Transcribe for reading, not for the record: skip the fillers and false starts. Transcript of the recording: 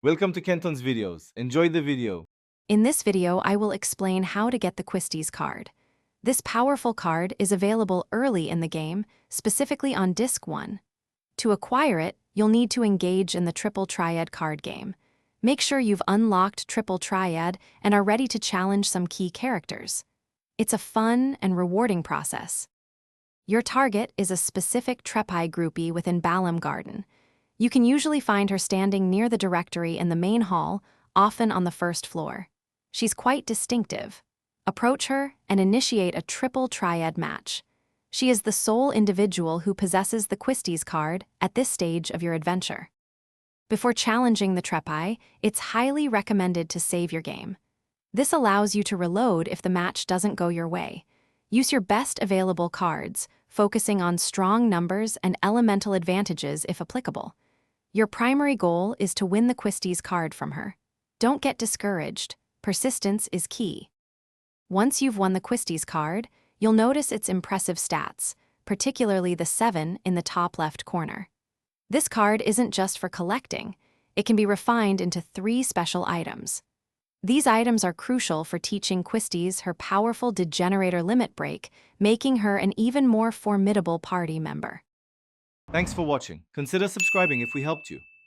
Welcome to Kenton's videos. Enjoy the video. In this video, I will explain how to get the Quistis card. This powerful card is available early in the game, specifically on Disc 1. To acquire it, you'll need to engage in the Triple Triad card game. Make sure you've unlocked Triple Triad and are ready to challenge some key characters. It's a fun and rewarding process. Your target is a specific Trepai groupie within Balam Garden. You can usually find her standing near the directory in the main hall, often on the first floor. She's quite distinctive. Approach her and initiate a Triple Triad match. She is the sole individual who possesses the Quistis card at this stage of your adventure. Before challenging the Trepai, it's highly recommended to save your game. This allows you to reload if the match doesn't go your way. Use your best available cards, focusing on strong numbers and elemental advantages if applicable. Your primary goal is to win the Quistis card from her. Don't get discouraged. Persistence is key. Once you've won the Quistis card, you'll notice its impressive stats, particularly the 7 in the top left corner. This card isn't just for collecting. It can be refined into 3 special items. These items are crucial for teaching Quistis her powerful Degenerator limit break, making her an even more formidable party member. Thanks for watching. Consider subscribing if we helped you.